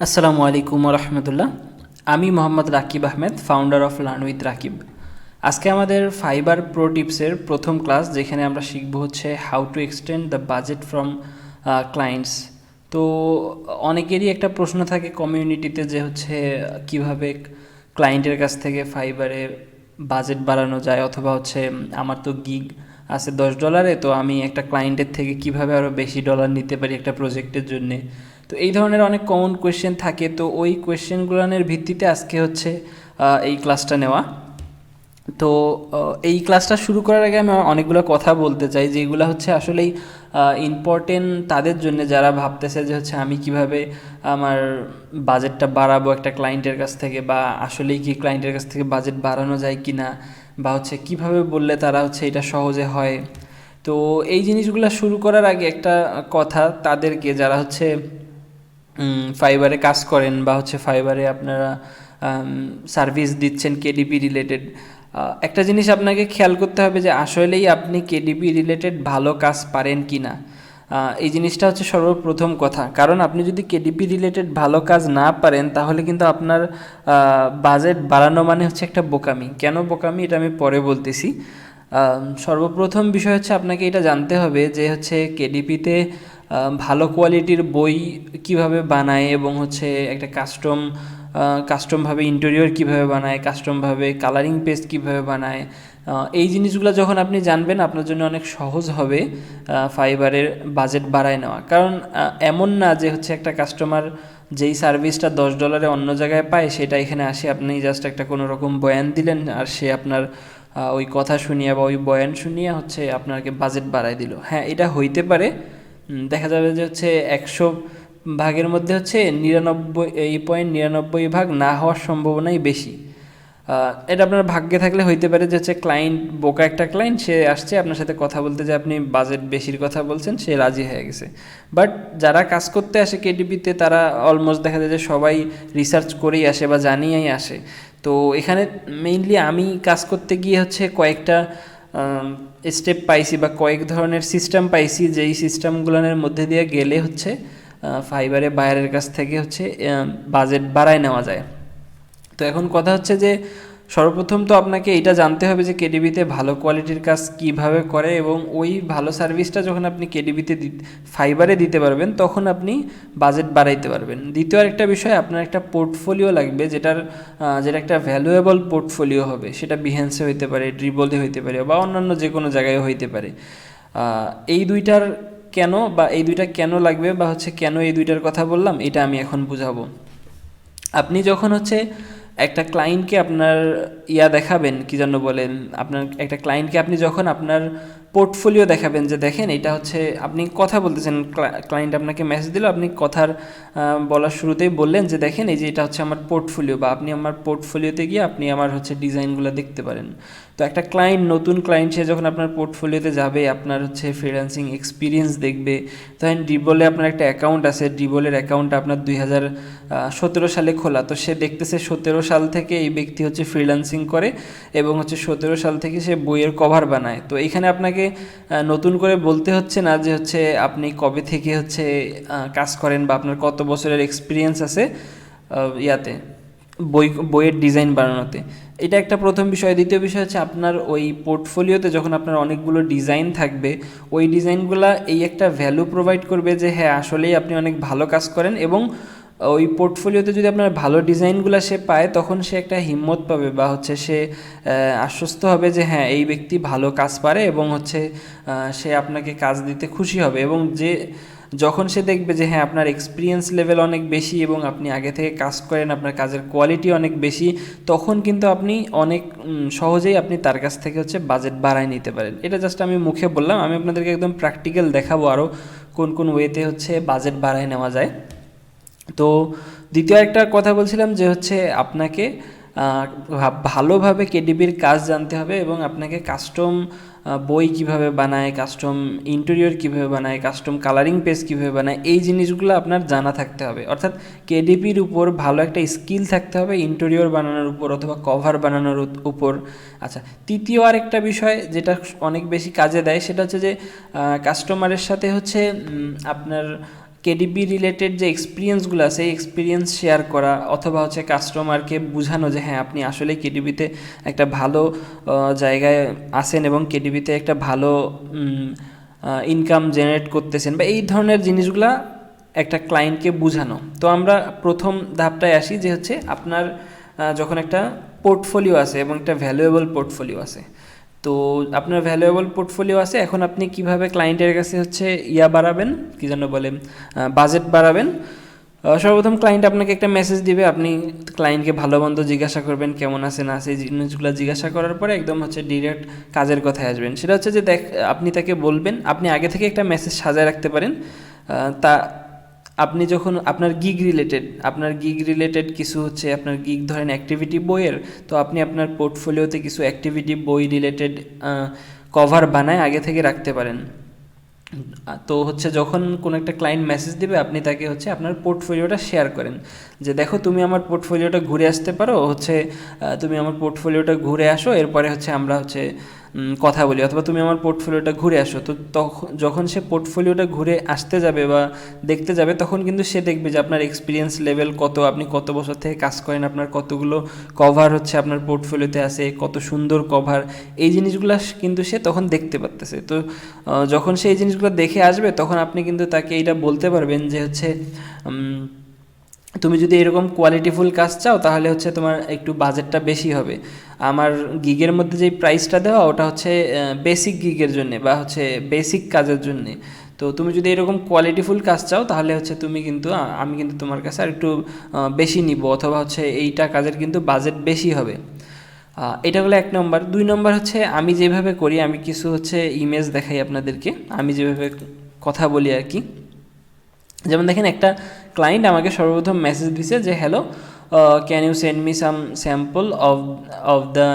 আসসালামু আলাইকুম রহমতুল্লাহ। আমি Mohammad Rakib Ahmed, founder of learn with Rakib. আজকে আমাদের ফাইবার প্রো টিপসের প্রথম ক্লাস, যেখানে আমরা শিখব হচ্ছে how to extend the budget from clients. তো অনেকেরই একটা প্রশ্ন থাকে কমিউনিটিতে যে হচ্ছে কিভাবে ক্লায়েন্টের কাছ থেকে ফাইবারে বাজেট বাড়ানো যায়, অথবা হচ্ছে আমার তো গিগ আছে $10, তো আমি একটা ক্লায়েন্টের থেকে কিভাবে আরও বেশি ডলার নিতে পারি একটা প্রজেক্টের জন্যে। তো এই ধরনের অনেক কমন কোয়েশ্চেন থাকে, তো ওই কোয়েশ্চেনগুলোর ভিত্তিতে আজকে হচ্ছে এই ক্লাসটা নেওয়া। তো এই ক্লাসটা শুরু করার আগে আমি অনেকগুলো কথা বলতে চাই, যেগুলো হচ্ছে আসলেই ইম্পর্টেন্ট তাদের জন্য যারা ভাবতেছে যে হচ্ছে আমি কিভাবে আমার বাজেটটা বাড়াবো একটা ক্লায়েন্টের কাছ থেকে, বা আসলেই কি ক্লায়েন্টের কাছ থেকে বাজেট বাড়ানো যায় কি না, বা হচ্ছে কিভাবে বললে তারা হচ্ছে এটা সহজে হয়। তো এই জিনিসগুলো শুরু করার আগে একটা কথা তাদেরকে, যারা হচ্ছে ফাইবারে কাজ করেন বা হচ্ছে ফাইবারে আপনারা সার্ভিস দিচ্ছেন কেডিপি রিলেটেড, একটা জিনিস আপনাকে খেয়াল করতে হবে যে আসলেই আপনি কেডিপি রিলেটেড ভালো কাজ পারেন কি না। এই জিনিসটা হচ্ছে সর্বপ্রথম কথা, কারণ আপনি যদি কেডিপি রিলেটেড ভালো কাজ না পারেন তাহলে কিন্তু আপনার বাজেট বাড়ানো মানে হচ্ছে একটা বোকামি। কেন বোকামি এটা আমি পরে বলতেছি। সর্বপ্রথম বিষয় হচ্ছে আপনাকে এটা জানতে হবে যে হচ্ছে কেডিপিতে ভালো কোয়ালিটির বই কিভাবে বানায়, এবং হচ্ছে একটা কাস্টমভাবে ইন্টেরিয়র কিভাবে বানায়, কাস্টমভাবে কালারিং পেজ কিভাবে বানায়। এই জিনিসগুলো যখন আপনি জানবেন আপনার জন্য অনেক সহজ হবে ফাইবারের বাজেট বাড়ায় নেওয়া। কারণ এমন না যে হচ্ছে একটা কাস্টমার যেই সার্ভিসটা $10 অন্য জায়গায় পায় সেটা এখানে আসে, আপনি জাস্ট একটা কোনো রকম বয়ান দিলেন আর সে আপনার ওই কথা শুনিয়ে বা ওই বয়ান শুনিয়ে হচ্ছে আপনাকে বাজেট বাড়ায় দিল। হ্যাঁ, এটা হইতে পারে। দেখা যাবে যে হচ্ছে 100 ভাগের মধ্যে হচ্ছে 99.99 ভাগ না হওয়ার সম্ভাবনাই বেশি। এটা আপনার ভাগ্যে থাকলে হইতে পারে যে হচ্ছে ক্লায়েন্ট বোকা একটা ক্লায়েন্ট, সে আসছে আপনার সাথে কথা বলতে, যে আপনি বাজেট বেশির কথা বলছেন, সে রাজি হয়ে গেছে। বাট যারা কাজ করতে আসে কেডিপিতে তারা অলমোস্ট দেখা যায় যে সবাই রিসার্চ করেই আসে বা জানিয়েই আসে। তো এখানে মেইনলি আমি কাজ করতে গিয়ে হচ্ছে কয়েকটা স্টেপ পাইছি বা কয়েক ধরনের সিস্টেম পাইছি, যেই সিস্টেমগুলোর মধ্যে দিয়ে গেলে হচ্ছে ফাইবারে বায়ারের কাছ থেকে হচ্ছে বাজেট বাড়ায় নেওয়া যায়। তো এখন কথা হচ্ছে যে সর্বপ্রথম তো আপনাকে এটা জানতে হবে যে কেডিবিতে ভালো কোয়ালিটির কাজ কিভাবে করে, এবং ওই ভালো সার্ভিসটা যখন আপনি কেডিবিতে ফাইবারে দিতে পারবেন তখন আপনি বাজেট বাড়াইতে পারবেন। দ্বিতীয় আরেকটা বিষয়, আপনার একটা পোর্টফোলিও লাগবে, যেটা একটা ভ্যালুয়েবল পোর্টফোলিও হবে। সেটা বিহেন্সে হইতে পারে, ড্রিবলে হইতে পারে, বা অন্যান্য যে কোনো জায়গায় হইতে পারে। এই দুইটার কেন, বা এই দুইটা কেন লাগবে, বা হচ্ছে কেন এই দুইটার কথা বললাম, এটা আমি এখন বুঝাবো। আপনি যখন হচ্ছে একটা ক্লায়েন্টকে আপনার দেখাবেন, কি যেন বলেন, আপনার একটা ক্লায়েন্টকে আপনি যখন আপনার পোর্টফোলিও দেখাবেন, যে দেখেন এটা হচ্ছে, আপনি কথা বলতেছেন, ক্লায়েন্ট আপনাকে মেসেজ দিল, আপনি কথার বলার শুরুতেই বললেন যে দেখেন এই যে এটা হচ্ছে আমার পোর্টফোলিও, বা আপনি আমার পোর্টফোলিওতে গিয়ে আপনি আমার হচ্ছে ডিজাইনগুলো দেখতে পারেন। তো একটা ক্লায়েন্ট, নতুন ক্লায়েন্ট, সে যখন আপনার পোর্টফোলিওতে যাবে, আপনার হচ্ছে ফ্রিল্যান্সিং এক্সপিরিয়েন্স দেখবে। ধরেন ডিবলে আপনার একটা অ্যাকাউন্ট আছে, ডিবলের অ্যাকাউন্টটা আপনার 2017 সালে খোলা, তো সে দেখতেছে 17 সাল থেকে এই ব্যক্তি হচ্ছে ফ্রিল্যান্সিং করে, এবং হচ্ছে 17 সাল থেকে সে বইয়ের কভার বানায়। তো এখানে আপনাকে নতুন করে বলতে হচ্ছে না যে হচ্ছে আপনি কবে থেকে হচ্ছে কাজ করেন, বা আপনার কত বছরের এক্সপিরিয়েন্স আছে ইয়াতে বইয়ের ডিজাইন বানানোতে। এটা একটা প্রথম বিষয়। দ্বিতীয় বিষয় হচ্ছে আপনার ওই পোর্টফোলিওতে যখন আপনার অনেকগুলো ডিজাইন থাকবে, ওই ডিজাইনগুলো এই একটা ভ্যালু প্রোভাইড করবে যে হ্যাঁ আসলেই আপনি অনেক ভালো কাজ করেন, এবং ওই পোর্টফোলিওতে যদি আপনার ভালো ডিজাইনগুলো সে পায় তখন সে একটা হিম্মত পাবে, বা হচ্ছে সে আশ্বস্ত হবে যে হ্যাঁ এই ব্যক্তি ভালো কাজ পারে, এবং হচ্ছে সে আপনাকে কাজ দিতে খুশি হবে। এবং যখন সে দেখবে যে হ্যাঁ আপনার এক্সপিরিয়েন্স লেভেল অনেক বেশি, এবং আপনি আগে থেকে কাজ করেন, আপনার কাজের কোয়ালিটি অনেক বেশি, তখন কিন্তু আপনি অনেক সহজেই আপনি তার কাছ থেকে হচ্ছে বাজেট বাড়ায় নিতে পারেন। এটা জাস্ট আমি মুখে বললাম, আমি আপনাদেরকে একদম প্র্যাকটিক্যাল দেখাবো আরও কোন কোন ওয়েতে হচ্ছে বাজেট বাড়ায় নেওয়া যায়। তো দ্বিতীয় একটা কথা বলছিলাম যে হচ্ছে আপনাকে ভালোভাবে কেডিবির কাজ জানতে হবে, এবং আপনাকে কাস্টম বই কিভাবে বানায়, কাস্টম ইন্টেরিয়র কিভাবে বানায়, কাস্টম কালারিং পেজ কিভাবে বানায়, এই জিনিসগুলো আপনার জানা থাকতে হবে। অর্থাৎ কেডিপির উপর ভালো একটা স্কিল থাকতে হবে ইন্টেরিয়র বানানোর উপর অথবা কভার বানানোর উপর। আচ্ছা, তৃতীয় আরেকটা বিষয় যেটা অনেক বেশি কাজে দেয়, সেটা হচ্ছে যে কাস্টমারের সাথে হচ্ছে আপনার কেডিবি রিলেটেড যে এক্সপিরিয়েন্সগুলো আছে এই এক্সপিরিয়েন্স শেয়ার করা, অথবা হচ্ছে কাস্টমারকে বোঝানো যে হ্যাঁ আপনি আসলে কেডিবিতে একটা ভালো জায়গায় আছেন এবং কেডিবিতে একটা ভালো ইনকাম জেনারেট করতেছেন, বা এই ধরনের জিনিসগুলা একটা ক্লায়েন্টকে বোঝানো। তো আমরা প্রথম ধাপটায় আসি যে হচ্ছে আপনার যখন একটা পোর্টফোলিও আছে এবং একটা ভ্যালুয়েবল পোর্টফোলিও আছে, তো আপনার ভ্যালুয়েবল পোর্টফোলিও আছে, এখন আপনি কিভাবে ক্লায়েন্টের কাছে হচ্ছে বাড়াবেন, কি যেন বলে, বাজেট বাড়াবেন। সর্বপ্রথম ক্লায়েন্ট আপনাকে একটা মেসেজ দিবে, আপনি ক্লায়েন্টকে ভালো মন্দ জিজ্ঞাসা করবেন, কেমন আছে না আছে, এই জিনিসগুলো জিজ্ঞাসা করার পরে একদম হচ্ছে ডিরেক্ট কাজের কথায় আসবেন। সেটা হচ্ছে যে আপনি তাকে বলবেন, আপনি আগে থেকে একটা মেসেজ সাজায় রাখতে পারেন। তা আপনি যখন আপনার গিগ রিলেটেড কিছু হচ্ছে আপনার গিগ ধরেন অ্যাক্টিভিটি বইয়ের, তো আপনি আপনার পোর্টফোলিওতে কিছু অ্যাক্টিভিটি বই রিলেটেড কভার বানায় আগে থেকে রাখতে পারেন। তো হচ্ছে যখন কোনো একটা ক্লায়েন্ট মেসেজ দিবে, আপনি তাকে হচ্ছে আপনার পোর্টফোলিওটা শেয়ার করেন যে দেখো তুমি আমার পোর্টফোলিওটা ঘুরে আসতে পারো, হচ্ছে তুমি আমার পোর্টফোলিওটা ঘুরে আসো, এরপরে হচ্ছে আমরা হচ্ছে কথা বলি, অথবা তুমি আমার পোর্টফোলিওটা ঘুরে আসো। তো তখন যখন সে পোর্টফোলিওটা ঘুরে আসতে যাবে বা দেখতে যাবে, তখন কিন্তু সে দেখবে যে আপনার এক্সপিরিয়েন্স লেভেল কত, আপনি কত বছর থেকে কাজ করেন, আপনার কতগুলো কভার হচ্ছে আপনার পোর্টফোলিওতে আছে, কত সুন্দর কভার, এই জিনিসগুলো কিন্তু সে তখন দেখতে পারতেছে। তো যখন সে এই জিনিসগুলো দেখে আসবে, তখন আপনি কিন্তু তাকে এইটা বলতে পারবেন যে হচ্ছে তুমি যদি এরকম কোয়ালিটিফুল কাজ চাও, তাহলে হচ্ছে তোমার একটু বাজেটটা বেশি হবে। আমার গিগের মধ্যে যেই প্রাইসটা দেওয়া, ওটা হচ্ছে বেসিক গিগের জন্যে বা হচ্ছে বেসিক কাজের জন্যে। তো তুমি যদি এরকম কোয়ালিটিফুল কাজ চাও, তাহলে হচ্ছে তুমি কিন্তু আমি কিন্তু তোমার কাছে আর একটু বেশি নিব, অথবা হচ্ছে এইটা কাজের কিন্তু বাজেট বেশি হবে। এটা হলো 1 নম্বর। 2 নম্বর হচ্ছে আমি যেভাবে করি, আমি কিছু হচ্ছে ইমেজ দেখাই আপনাদেরকে, আমি যেভাবে কথা বলি আর কি। যেমন দেখেন, একটা ক্লায়েন্ট আমাকে সর্বপ্রথম মেসেজ দিছে যে hello, can you send me some sample of the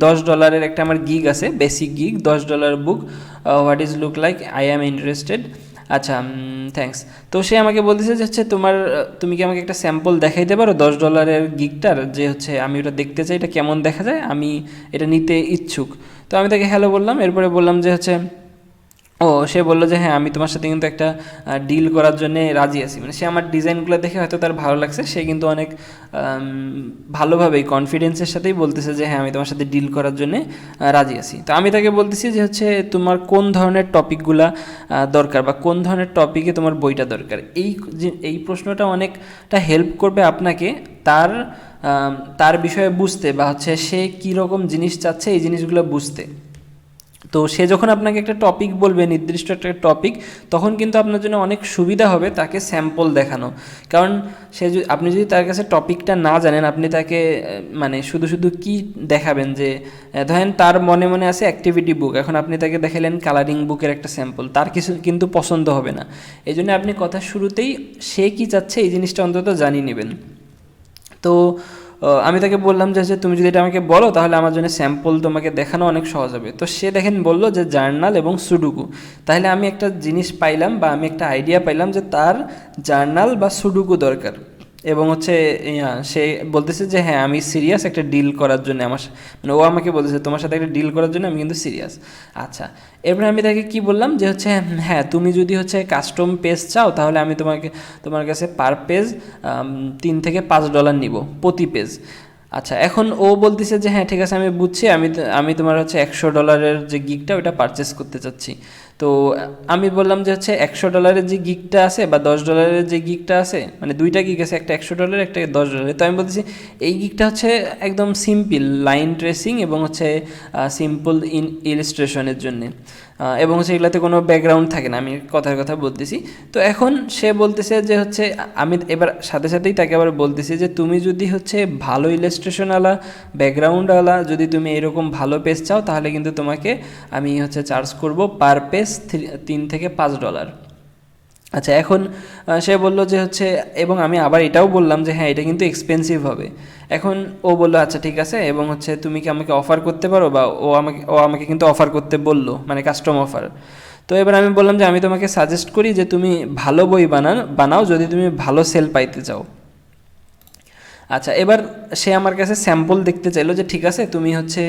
$10 একটা আমার গিগ আছে, basic gig, $10 book, what is look like, I am interested. আচ্ছা, থ্যাঙ্কস। তো সে আমাকে বলতেছে যে হচ্ছে তুমি কি আমাকে একটা স্যাম্পল দেখাইতে পারো $10 গিগটার, যে হচ্ছে আমি ওটা দেখতে চাই, এটা কেমন দেখা যায়, আমি এটা নিতে ইচ্ছুক। তো আমি তাকে হ্যালো বললাম, এরপরে বললাম যে হচ্ছে সে বললো যে হ্যাঁ আমি তোমার সাথে কিন্তু একটা ডিল করার জন্য রাজি আছি। মানে সে আমার ডিজাইনগুলো দেখে হয়তো তার ভালো লাগছে, সে কিন্তু অনেক ভালোভাবেই কনফিডেন্সের সাথেই বলতেছে যে হ্যাঁ আমি তোমার সাথে ডিল করার জন্য রাজি আছি। তো আমি তাকে বলতেছি যে হচ্ছে তোমার কোন ধরনের টপিকগুলা দরকার, বা কোন ধরনের টপিকে তোমার বইটা দরকার। এই প্রশ্নটা অনেকটা হেল্প করবে আপনাকে তার বিষয়ে বুঝতে, বা হচ্ছে সে কীরকম জিনিস চাচ্ছে এই জিনিসগুলো বুঝতে। তো সে যখন আপনাকে একটা টপিক বলবে, নির্দিষ্ট একটা টপিক, তখন কিন্তু আপনার জন্য অনেক সুবিধা হবে তাকে স্যাম্পল দেখানো। কারণ আপনি যদি তার কাছে টপিকটা না জানেন, আপনি তাকে মানে শুধু শুধু কি দেখাবেন, যে ধরেন তার মনে মনে আছে অ্যাক্টিভিটি বুক, এখন আপনি তাকে দেখালেন কালারিং বুকের একটা স্যাম্পল, তার কিছু কিন্তু পছন্দ হবে না। এই জন্য আপনি কথা শুরুতেই সে কি চাচ্ছে এই জিনিসটা অন্তত জানিয়ে নেবেন। তো আমি তাকে বললাম যে তুমি যদি এটা আমাকে বলো, তাহলে আমার জন্য স্যাম্পল তোমাকে দেখানো অনেক সহজ হবে। তো সে দেখেন বললো যে জার্নাল এবং সুডুকু। তাহলে আমি একটা জিনিস পাইলাম, বা আমি একটা আইডিয়া পাইলাম যে তার জার্নাল বা সুডুকু দরকার। এবং হচ্ছে সে বলতেছে যে হ্যাঁ আমি সিরিয়াস একটা ডিল করার জন্য, মানে ও আমাকে বলতেছে তোমার সাথে একটা ডিল করার জন্য আমি কিন্তু সিরিয়াস। আচ্ছা, এরপরে আমি তাকে কি বললাম যে হচ্ছে হ্যাঁ তুমি যদি হচ্ছে কাস্টম পেজ চাও, তাহলে আমি তোমার কাছে পার পেজ $3 থেকে $5 নিব প্রতি পেজ। আচ্ছা, এখন ও বলতেছে যে হ্যাঁ ঠিক আছে আমি বুঝছি, আমি তোমার হচ্ছে $100 যে গিগটা ওটা পারচেস করতে চাচ্ছি। তো আমি বললাম যে হচ্ছে $100 যে গিগটা আছে বা $10 যে গিগটা আছে, মানে দুইটা গিগ আছে, একটা $100 একটা $10। তো আমি বলতেছি এই গিগটা হচ্ছে একদম সিম্পল লাইন ট্রেসিং এবং হচ্ছে সিম্পল ইলিস্ট্রেশনের জন্যে, এবং হচ্ছে এগুলোতে কোনো ব্যাকগ্রাউন্ড থাকে না, আমি কথার কথা বলতেছি। তো এখন সে বলতেছে যে হচ্ছে আমি এবার সাথে সাথেই তাকে আবার বলতেছি যে তুমি যদি হচ্ছে ভালো ইলাস্ট্রেশনওয়ালা ব্যাকগ্রাউন্ডওয়ালা যদি তুমি এরকম ভালো পেজ চাও, তাহলে কিন্তু তোমাকে আমি হচ্ছে চার্জ করব পার পেজ $3 থেকে $5। আচ্ছা, এখন সে বলল যে হচ্ছে, এবং আমি আবার এটাও বললাম যে হ্যাঁ এটা কিন্তু এক্সপেন্সিভ হবে। এখন ও বললো আচ্ছা ঠিক আছে, এবং হচ্ছে তুমি কি আমাকে অফার করতে পারো, বা ও আমাকে কিন্তু অফার করতে বললো, মানে কাস্টম অফার। তো এবার আমি বললাম যে আমি তোমাকে সাজেস্ট করি যে তুমি ভালো বই বানাও যদি তুমি ভালো সেল পাইতে চাও। আচ্ছা, এবার সে আমার কাছে স্যাম্পল দেখতে চাইলো যে ঠিক আছে তুমি হচ্ছে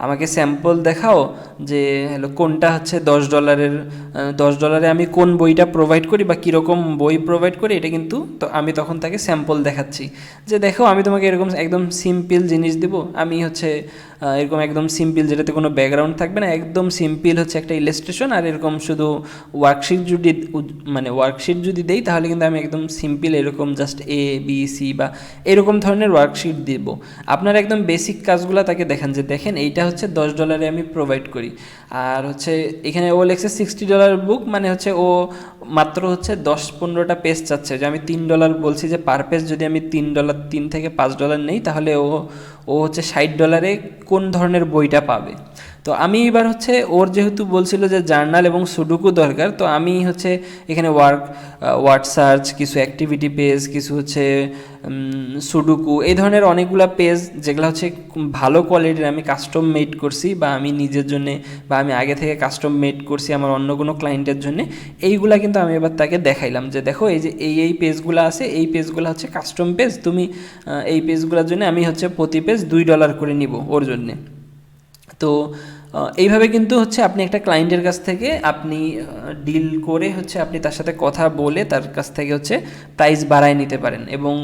আমাকে স্যাম্পল দেখাও যে হলো কোনটা হচ্ছে $10, $10 আমি কোন বইটা প্রোভাইড করি বা কীরকম বই প্রোভাইড করি, এটা কিন্তু তো আমি তখন তাকে স্যাম্পল দেখাচ্ছি যে দেখো আমি তোমাকে এরকম একদম সিম্পল জিনিস দিব, আমি হচ্ছে এরকম একদম সিম্পল যেটাতে কোনো ব্যাকগ্রাউন্ড থাকবে না, একদম সিম্পল হচ্ছে একটা ইলাস্ট্রেশন, আর এরকম শুধু ওয়ার্কশিট যদি দেই তাহলে কিন্তু আমি একদম সিম্পল এরকম জাস্ট ABC বা এরকম ধরনের ওয়ার্কশিট দিব। আপনার একদম বেসিক কাজগুলো তাকে দেখান যে দেখেন এইটা হচ্ছে $10 আমি প্রোভাইড করি, আর হচ্ছে এখানে ও লেখছে $60 বুক, মানে হচ্ছে ও মাত্র হচ্ছে 10-15টা পেজ চাচ্ছে, যে আমি $3 বলছি যে পার পেজ যদি আমি $3 থেকে $5 নেই তাহলে ও হচ্ছে $60 কোন ধরনের বইটা পাবে। তো আমি এবার হচ্ছে ওর যেহেতু বলছিল যে জার্নাল এবং সুডুকু দরকার, তো আমি হচ্ছে এখানে ওয়ার্ড সার্চ, কিছু অ্যাক্টিভিটি পেজ, কিছু হচ্ছে সুডুকু, এই ধরনের অনেকগুলো পেজ যেগুলো হচ্ছে ভালো কোয়ালিটির আমি কাস্টম মেড করছি, বা আমি নিজের জন্যে বা আমি আগে থেকে কাস্টম মেড করছি আমার অন্য কোনো ক্লায়েন্টের জন্য, এইগুলা কিন্তু আমি এবার তাকে দেখাইলাম যে দেখো এই যে এই পেজগুলো আছে, এই পেজগুলো হচ্ছে কাস্টম পেজ, তুমি এই পেজগুলোর জন্য আমি হচ্ছে প্রতি পেজ $2 করে নিব ওর জন্যে। তো এইভাবে কিন্তু হচ্ছে আপনি একটা ক্লায়েন্টের কাছ থেকে আপনি ডিল করে হচ্ছে আপনি তার সাথে কথা বলে তার কাছ থেকে হচ্ছে প্রাইস বাড়ায় নিতে পারেন, এবং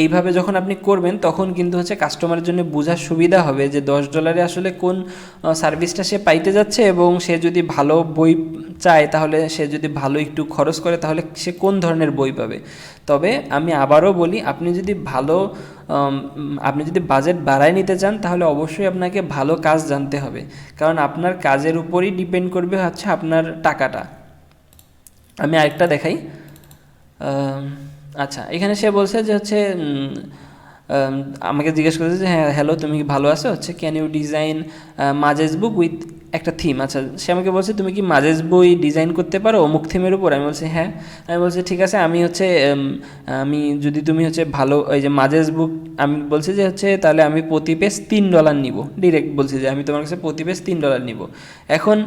এইভাবে যখন আপনি করবেন তখন কিন্তু হচ্ছে কাস্টমারের জন্য বোঝার সুবিধা হবে যে $10 আসলে কোন সার্ভিসটা সে পাইতে যাচ্ছে, এবং সে যদি ভালো বই চায় তাহলে সে যদি ভালো একটু খরচ করে তাহলে সে কোন ধরনের বই পাবে। তবে আমি আবারও বলি, আপনি যদি বাজেট বাড়ায় নিতে চান তাহলে অবশ্যই আপনাকে ভালো কাজ জানতে হবে, কারণ আপনার কাজের উপরই ডিপেন্ড করবে হচ্ছে আপনার টাকাটা। আমি আরেকটা দেখাই। আচ্ছা, এখানে সে বলছে যে হচ্ছে আমাকে জিজ্ঞেস করেছে যে হ্যাঁ হ্যালো তুমি কি ভালো আছো, হচ্ছে can you design magic book with একটা থিম। আচ্ছা, সে আমাকে বলছে তুমি কি মাজেস বই ডিজাইন করতে পারো অমুক থিমের উপর। আমি বলছি হ্যাঁ। আমি বলছি ঠিক আছে, আমি যদি তুমি হচ্ছে ভালো ওই যে মাজেস বুক, আমি বলছি যে হচ্ছে তাহলে আমি প্রতি পেজ $3 নিব, ডিরেক্ট বলছি যে আমি তোমার কাছে প্রতি পেজ $3 নিব। এখন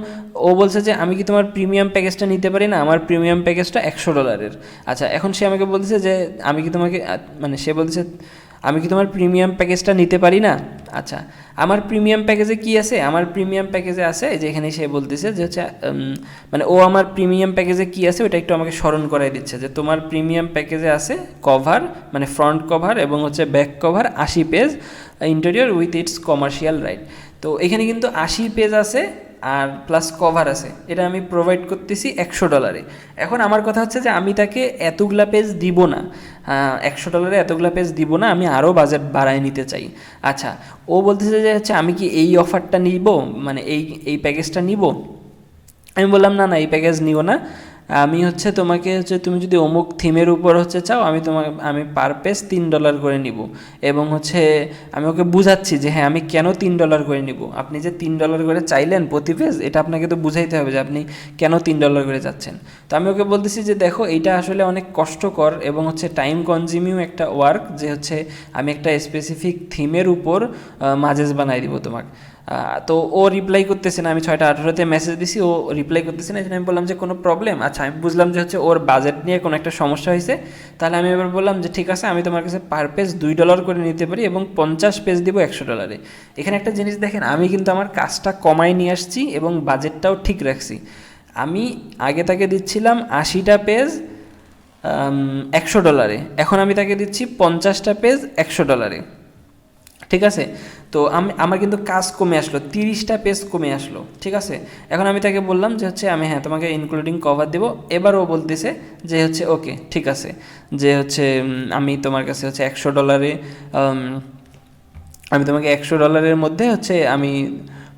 ও বলছে যে আমি কি তোমার প্রিমিয়াম প্যাকেজটা নিতে পারি না, আমার প্রিমিয়াম প্যাকেজটা $100। আচ্ছা, এখন সে আমাকে বলছে যে আমি কি তোমাকে মানে সে বলছে আমি কি তোমার প্রিমিয়াম প্যাকেজটা নিতে পারি না। আচ্ছা, আমার প্রিমিয়াম প্যাকেজে কি আছে, আমার প্রিমিয়াম প্যাকেজে আছে যে এখানে সে বলতেছে যে হচ্ছে মানে ও আমার প্রিমিয়াম প্যাকেজে কি আছে ওটা একটু আমাকে স্মরণ করাই দিচ্ছে, যে তোমার প্রিমিয়াম প্যাকেজে আছে কভার, মানে ফ্রন্ট কভার এবং হচ্ছে back cover 80 page, interior with its commercial right. তো এখানে কিন্তু 80 পেজ আছে আর প্লাস কভার আছে, এটা আমি প্রোভাইড করতেছি $100। এখন আমার কথা হচ্ছে যে আমি তাকে এতগুলা পেজ দিব না, $100 এতগুলা পেজ দিব না, আমি আরও বাজেট বাড়ায় নিতে চাই। আচ্ছা, ও বলতেছে যে হচ্ছে আমি কি এই অফারটা নিব, মানে এই প্যাকেজটা নিব। আমি বললাম না না, এই প্যাকেজ নিও না, আমি হচ্ছে তোমাকে হচ্ছে তুমি যদি অমুক থিমের উপর হচ্ছে চাও আমি পার পেজ $3 করে নিব, এবং হচ্ছে আমি ওকে বুঝাচ্ছি যে হ্যাঁ আমি কেন $3 করে নিব, আপনি যে $3 করে চাইলেন প্রতি পেজ, এটা আপনাকে তো বুঝাইতে হবে যে আপনি কেন $3 করে যাচ্ছেন। তো আমি ওকে বলতেছি যে দেখো এইটা আসলে অনেক কষ্টকর এবং হচ্ছে টাইম কনজিউমিং একটা ওয়ার্ক, যে হচ্ছে আমি একটা স্পেসিফিক থিমের উপর মাজেস বানাই দিব তোমাকে। তো ও রিপ্লাই করতেছে না, আমি 6টা 18তে মেসেজ দিছি, ও রিপ্লাই করতেছে না। এই জন্য আমি বললাম যে কোনো প্রবলেম। আচ্ছা, আমি বুঝলাম যে হচ্ছে ওর বাজেট নিয়ে কোনো একটা সমস্যা হয়েছে। তাহলে আমি এবার বললাম যে ঠিক আছে, আমি তোমার কাছে পার পেজ $2 করে নিতে পারি এবং 50 পেজ দিব $100। এখানে একটা জিনিস দেখেন, আমি কিন্তু আমার কাজটা কমাই নিয়ে আসছি এবং বাজেটটাও ঠিক রাখছি। আমি আগে তাকে দিচ্ছিলাম 80টা পেজ $100, এখন আমি তাকে দিচ্ছি 50টা পেজ $100। ঠিক আছে, তো আমার কিন্তু কাজ কমে আসলো, 30টা পেজ কমে আসলো। ঠিক আছে, এখন আমি তাকে বললাম যে হচ্ছে আমি হ্যাঁ তোমাকে ইনক্লুডিং কভার দেবো। এবার ও বলতেছে যে হচ্ছে ওকে ঠিক আছে, যে হচ্ছে আমি তোমার কাছে হচ্ছে $100 আমি তোমাকে $100 মধ্যে হচ্ছে আমি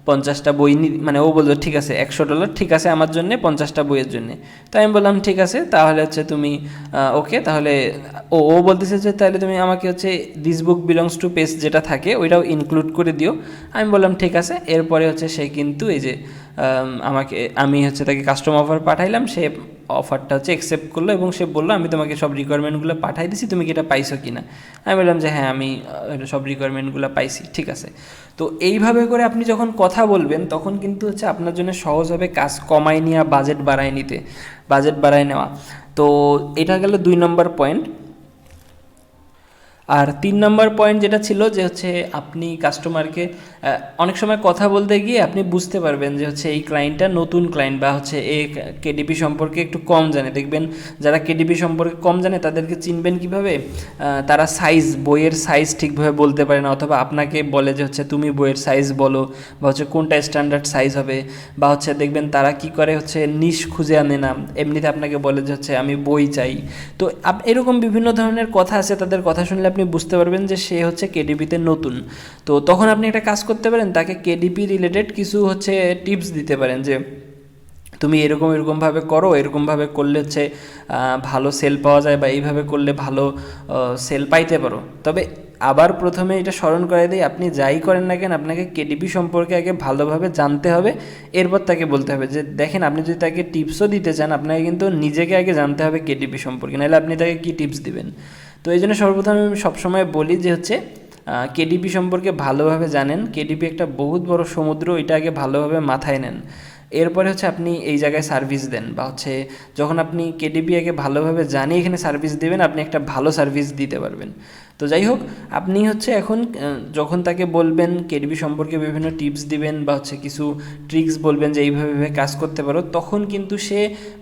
50টা বই মানে ও বললো ঠিক আছে $100 ঠিক আছে আমার জন্যে 50টা বইয়ের জন্যে। তো আমি বললাম ঠিক আছে, তাহলে হচ্ছে তুমি ওকে, তাহলে ও বলতেছে যে তাহলে তুমি আমাকে হচ্ছে this book belongs to page যেটা থাকে ওইটাও ইনক্লুড করে দিও। আমি বললাম ঠিক আছে। এরপরে হচ্ছে সে কিন্তু এই যে আমি হচ্ছে তাকে কাস্টম অফার পাঠাইলাম, সে অফারটা হচ্ছে অ্যাকসেপ্ট করলো এবং সে বললো আমি তোমাকে সব রিকোয়ারমেন্টগুলো পাঠাই দিছি, তুমি কি এটা পাইছো কি না। আমি বললাম যে হ্যাঁ আমি সব রিকোয়ারমেন্টগুলো পাইছি। ঠিক আছে, তো এইভাবে করে আপনি যখন কথা বলবেন তখন কিন্তু হচ্ছে আপনার জন্য সহজ হবে কাজ কমায় নেওয়া, বাজেট বাড়ায় নেওয়া। তো এটা গেল 2 নম্বর পয়েন্ট। আর 3 নম্বর পয়েন্ট যেটা ছিল যে হচ্ছে আপনি কাস্টমারকে অনেক সময় কথা বলতে গিয়ে আপনি বুঝতে পারবেন যে হচ্ছে এই ক্লায়েন্টটা নতুন ক্লায়েন্ট বা হচ্ছে এই কেডিপি সম্পর্কে একটু কম জানে। দেখবেন যারা কেডিপি সম্পর্কে কম জানে তাদেরকে চিনবেন কিভাবে, তারা বইয়ের সাইজ ঠিকভাবে বলতে পারে না, অথবা আপনাকে বলে যে হচ্ছে তুমি বইয়ের সাইজ বলো, বা হচ্ছে কোনটা স্ট্যান্ডার্ড সাইজ হবে, বা হচ্ছে দেখবেন তারা কি করে হচ্ছে নিশ খুঁজে আনে না, এমনিতে আপনাকে বলে যে হচ্ছে আমি বই চাই। তো এরকম বিভিন্ন ধরনের কথা আছে, তাদের কথা শুনলে আপনি বুঝতে পারবেন যে সে হচ্ছে কেডিপিতে নতুন। তো তখন আপনি একটা কাজ করতে পারেন, তাকে কেডিপি রিলেটেড কিছু হচ্ছে টিপস দিতে পারেন যে তুমি এরকমভাবে করো, এরকমভাবে করলে হচ্ছে ভালো সেল পাওয়া যায়, বা এইভাবে করলে ভালো সেল পাইতে পারো। তবে আবার প্রথমে এটা স্মরণ করে দিই, আপনি যাই করেন না কেন আপনাকে কেডিপি সম্পর্কে আগে ভালোভাবে জানতে হবে, এরপর তাকে বলতে হবে যে দেখেন, আপনি যদি তাকে টিপসও দিতে চান আপনাকে কিন্তু নিজেকে আগে জানতে হবে কেডিপি সম্পর্কে, নাহলে আপনি তাকে কী টিপস দিবেন। তো এই জন্য সর্বপ্রথম আমি সবসময় বলি যে হচ্ছে কেডিপি সম্পর্কে ভালোভাবে জানেন, কেডিপি একটা বহুত বড় সমুদ্র, এটা আগে ভালোভাবে মাথায় নেন। এরপরে হচ্ছে আপনি এই জায়গায় সার্ভিস দেন, বা হচ্ছে যখন আপনি কেডিপি আগে ভালোভাবে জানিয়ে এখানে সার্ভিস দেবেন, আপনি একটা ভালো সার্ভিস দিতে পারবেন। তো যাই হোক, আপনি হচ্ছে এখন যখন তাকে বলবেন কেডিপি সম্পর্কে বিভিন্ন টিপস দিবেন, বা হচ্ছে কিছু ট্রিক্স বলবেন যে এইভাবে কাজ করতে পারো, তখন কিন্তু সে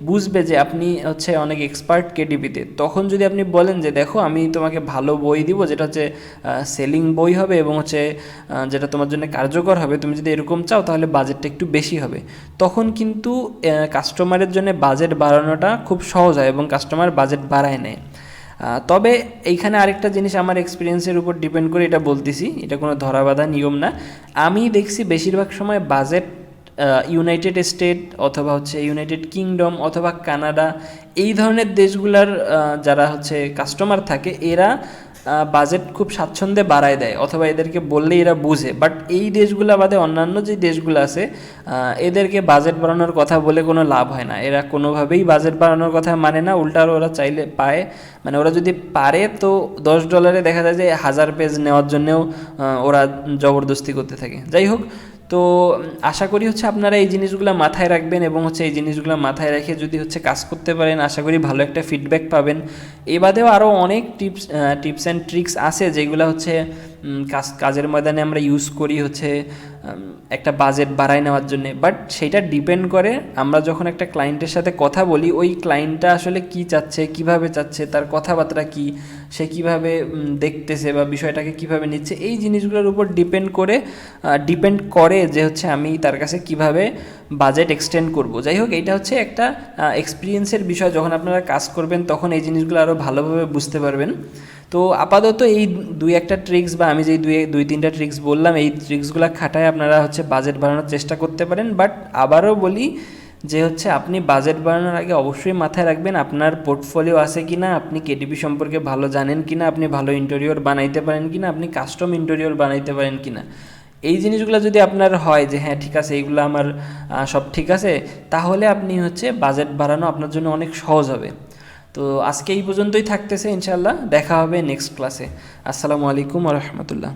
বুঝবে যে আপনি হচ্ছে অনেক এক্সপার্ট কেডিপিতে। তখন যদি আপনি বলেন যে দেখো আমি তোমাকে ভালো বই দিব, যেটা হচ্ছে সেলিং বই হবে এবং হচ্ছে যেটা তোমার জন্য কার্যকর হবে, তুমি যদি এরকম চাও তাহলে বাজেটটা একটু বেশি হবে, তখন কিন্তু কাস্টমারের জন্য বাজেট বাড়ানোটা খুব সহজ হয় এবং কাস্টমার বাজেট বাড়ায় নেয়। তবে এইখানে আরেকটা জিনিস আমার এক্সপিরিয়েন্সের উপর ডিপেন্ড করে এটা বলতেছি, এটা কোনো ধরাবাঁধা নিয়ম না। আমি দেখছি বেশিরভাগ সময় বাজেট ইউনাইটেড স্টেট অথবা হচ্ছে ইউনাইটেড কিংডম অথবা কানাডা, এই ধরনের দেশগুলার যারা হচ্ছে কাস্টমার থাকে, এরা বাজেট খুব স্বাচ্ছন্দ্যে বাড়ায় দেয়, অথবা এদেরকে বললে এরা বুঝে। বাট এই দেশগুলো বাদে অন্যান্য যে দেশগুলো আছে, এদেরকে বাজেট বাড়ানোর কথা বলে কোনো লাভ হয় না, এরা কোনোভাবেই বাজেট বাড়ানোর কথা মানে না, উল্টা ওরা চাইলে পায়, মানে ওরা যদি পারে তো $10 দেখা যায় যে 1000 পেজ নেওয়ার জন্যেও ওরা জবরদস্তি করতে থাকে। যাই হোক, তো আশা করি হচ্ছে আপনারা এই জিনিসগুলো মাথায় রাখবেন, এবং হচ্ছে এই জিনিসগুলো মাথায় রেখে যদি হচ্ছে কাজ করতে পারেন, আশা করি ভালো একটা ফিডব্যাক পাবেন। এ বাদেও আরও অনেক টিপস অ্যান্ড ট্রিক্স আছে যেগুলো হচ্ছে কাজের ময়দানে আমরা ইউজ করি হচ্ছে একটা বাজেট বাড়ায় নেওয়ার জন্যে। বাট সেটা ডিপেন্ড করে আমরা যখন একটা ক্লায়েন্টের সাথে কথা বলি, ওই ক্লায়েন্টটা আসলে কী চাচ্ছে, কিভাবে চাচ্ছে, তার কথাবার্তা কী, সে কিভাবে দেখতেছে বা বিষয়টাকে কিভাবে নিচ্ছে, এই জিনিসগুলোর উপর ডিপেন্ড করে যে হচ্ছে আমি তার কাছে কিভাবে বাজেট এক্সটেন্ড করব। যাই হোক, এইটা হচ্ছে একটা এক্সপিরিয়েন্সের বিষয়, যখন আপনারা কাজ করবেন তখন এই জিনিসগুলো আরও ভালোভাবে বুঝতে পারবেন। তো আপাতত এই দুই একটা ট্রিক্স, বা আমি যেই দুই তিনটা ট্রিক্স বললাম, এই ট্রিক্সগুলো খাটায় আপনারা হচ্ছে বাজেট বাড়ানোর চেষ্টা করতে পারেন। বাট আবারও বলি যে হচ্ছে আপনি বাজেট বাড়ানোর আগে অবশ্যই মাথায় রাখবেন আপনার পোর্টফোলিও আছে কি না, আপনি কেডিপি সম্পর্কে ভালো জানেন কি না, আপনি ভালো ইন্টেরিয়র বানাইতে পারেন কি না, আপনি কাস্টম ইন্টেরিয়র বানাইতে পারেন কি না। এই জিনিসগুলো যদি আপনার হয় যে হ্যাঁ ঠিক আছে, এইগুলো আমার সব ঠিক আছে, তাহলে আপনি হচ্ছে বাজেট বাড়ানো আপনার জন্য অনেক সহজ হবে। তো আজকে এই পর্যন্তই থাকতেছে, ইনশাল্লাহ দেখা হবে নেক্সট ক্লাসে। আসসালামু আলাইকুম ওয়া রাহমাতুল্লাহ।